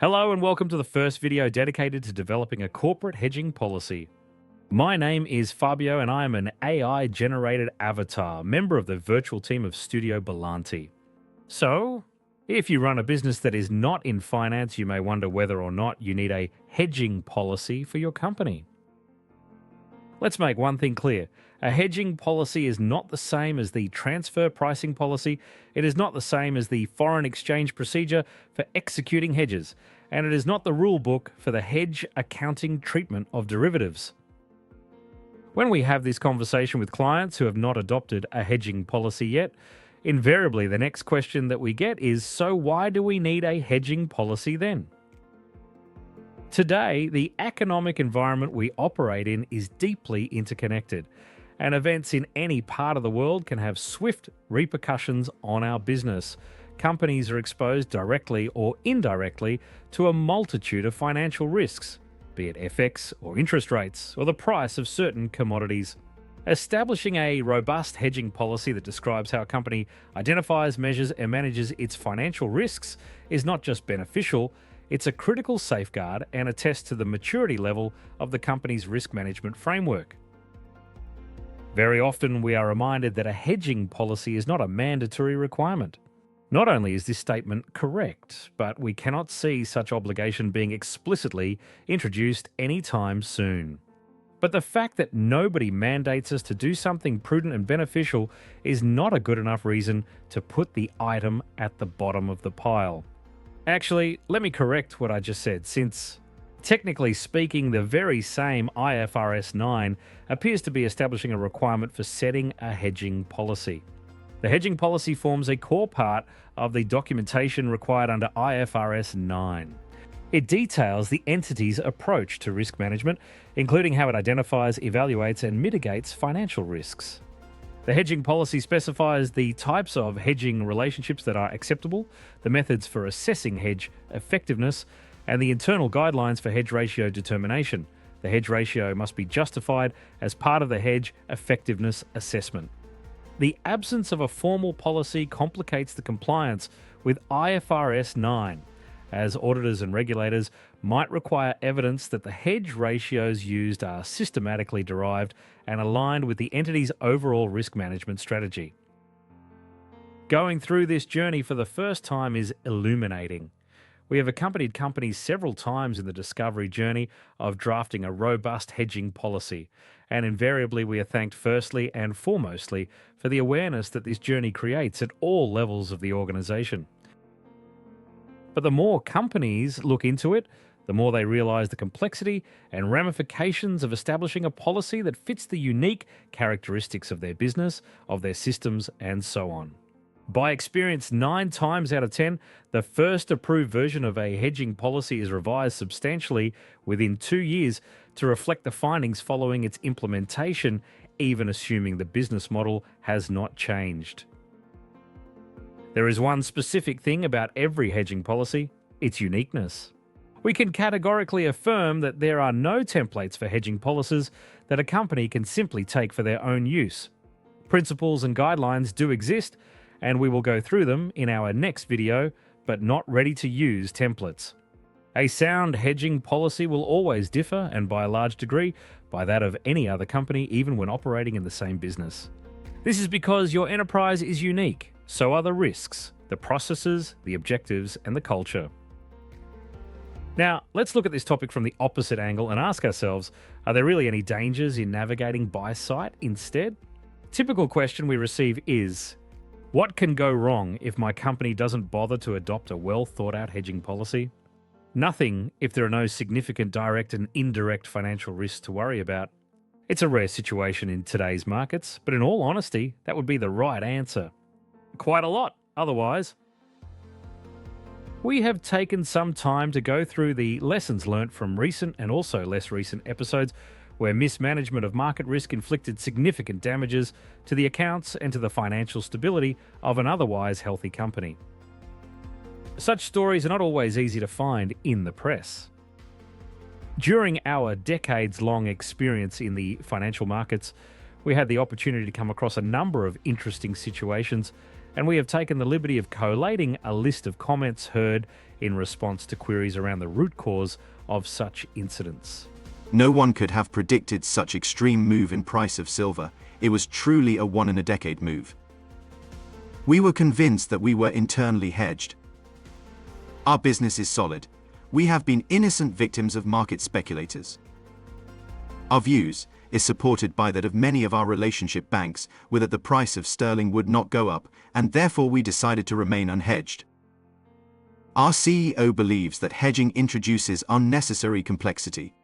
Hello and welcome to the first video dedicated to developing a corporate hedging policy. My name is Fabio and I am an AI-generated avatar, member of the virtual team of Studio Belanti. So, if you run a business that is not in finance, you may wonder whether or not you need a hedging policy for your company. Let's make one thing clear. A hedging policy is not the same as the transfer pricing policy. It is not the same as the foreign exchange procedure for executing hedges. And it is not the rule book for the hedge accounting treatment of derivatives. When we have this conversation with clients who have not adopted a hedging policy yet, invariably the next question that we get is, so why do we need a hedging policy then? Today, the economic environment we operate in is deeply interconnected, and events in any part of the world can have swift repercussions on our business. Companies are exposed directly or indirectly to a multitude of financial risks, be it FX or interest rates or the price of certain commodities. Establishing a robust hedging policy that describes how a company identifies, measures, and manages its financial risks is not just beneficial, it's a critical safeguard and attests to the maturity level of the company's risk management framework. Very often, we are reminded that a hedging policy is not a mandatory requirement. Not only is this statement correct, but we cannot see such obligation being explicitly introduced anytime soon. But the fact that nobody mandates us to do something prudent and beneficial is not a good enough reason to put the item at the bottom of the pile. Actually, let me correct what I just said, since technically speaking, the very same IFRS 9 appears to be establishing a requirement for setting a hedging policy. The hedging policy forms a core part of the documentation required under IFRS 9. It details the entity's approach to risk management, including how it identifies, evaluates, and mitigates financial risks. The hedging policy specifies the types of hedging relationships that are acceptable, the methods for assessing hedge effectiveness, and the internal guidelines for hedge ratio determination. The hedge ratio must be justified as part of the hedge effectiveness assessment. The absence of a formal policy complicates the compliance with IFRS 9, as auditors and regulators might require evidence that the hedge ratios used are systematically derived and aligned with the entity's overall risk management strategy. Going through this journey for the first time is illuminating. We have accompanied companies several times in the discovery journey of drafting a robust hedging policy, and invariably we are thanked firstly and foremostly for the awareness that this journey creates at all levels of the organization. But the more companies look into it, the more they realize the complexity and ramifications of establishing a policy that fits the unique characteristics of their business, of their systems, and so on. By experience, 9 times out of 10, the first approved version of a hedging policy is revised substantially within 2 years to reflect the findings following its implementation, even assuming the business model has not changed. There is one specific thing about every hedging policy: its uniqueness. We can categorically affirm that there are no templates for hedging policies that a company can simply take for their own use. Principles and guidelines do exist, and we will go through them in our next video, but not ready-to-use templates. A sound hedging policy will always differ, and by a large degree, by that of any other company, even when operating in the same business. This is because your enterprise is unique. So are the risks, the processes, the objectives, and the culture. Now, let's look at this topic from the opposite angle and ask ourselves, are there really any dangers in navigating by sight instead? Typical question we receive is, what can go wrong if my company doesn't bother to adopt a well-thought-out hedging policy? Nothing if there are no significant direct and indirect financial risks to worry about. It's a rare situation in today's markets, but in all honesty, that would be the right answer. Quite a lot, otherwise. We have taken some time to go through the lessons learnt from recent and also less recent episodes where mismanagement of market risk inflicted significant damages to the accounts and to the financial stability of an otherwise healthy company. Such stories are not always easy to find in the press. During our decades-long experience in the financial markets, we had the opportunity to come across a number of interesting situations, and we have taken the liberty of collating a list of comments heard in response to queries around the root cause of such incidents. No one could have predicted such extreme move in price of silver. It was truly a one-in-a-decade move. We were convinced that we were internally hedged. Our business is solid. We have been innocent victims of market speculators. Our views is supported by that of many of our relationship banks, were that the price of sterling would not go up, and therefore we decided to remain unhedged. Our CEO believes that hedging introduces unnecessary complexity.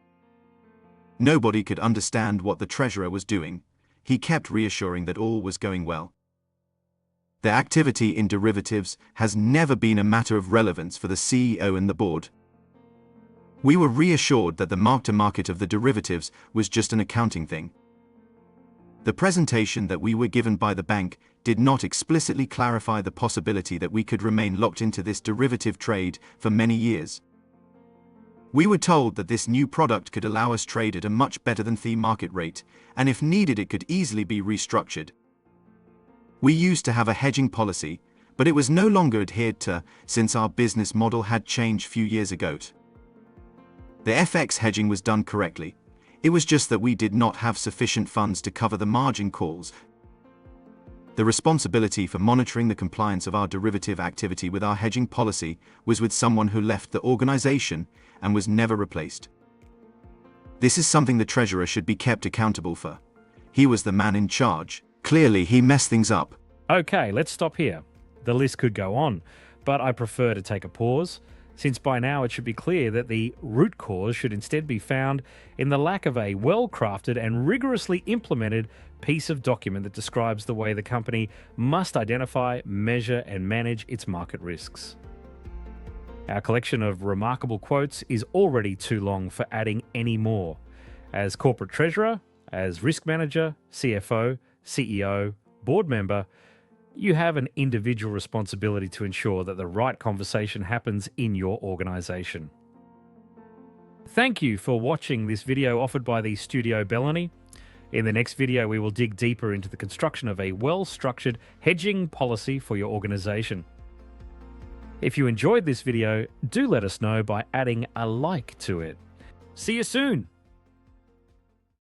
Nobody could understand what the treasurer was doing. He kept reassuring that all was going well. The activity in derivatives has never been a matter of relevance for the CEO and the board. We were reassured that the mark-to-market of the derivatives was just an accounting thing. The presentation that we were given by the bank did not explicitly clarify the possibility that we could remain locked into this derivative trade for many years. We were told that this new product could allow us trade at a much better than the market rate, and if needed it could easily be restructured. We used to have a hedging policy, but it was no longer adhered to since our business model had changed few years ago. The FX hedging was done correctly. It was just that we did not have sufficient funds to cover the margin calls. The responsibility for monitoring the compliance of our derivative activity with our hedging policy was with someone who left the organization and was never replaced. This is something the treasurer should be kept accountable for. He was the man in charge. Clearly, he messed things up. Okay, let's stop here. The list could go on, but I prefer to take a pause, since by now it should be clear that the root cause should instead be found in the lack of a well-crafted and rigorously implemented piece of document that describes the way the company must identify, measure, and manage its market risks. Our collection of remarkable quotes is already too long for adding any more. As corporate treasurer, as risk manager, CFO, CEO, board member, you have an individual responsibility to ensure that the right conversation happens in your organization. Thank you for watching this video offered by the Studio Bellany. In the next video, we will dig deeper into the construction of a well-structured hedging policy for your organization. If you enjoyed this video, do let us know by adding a like to it. See you soon!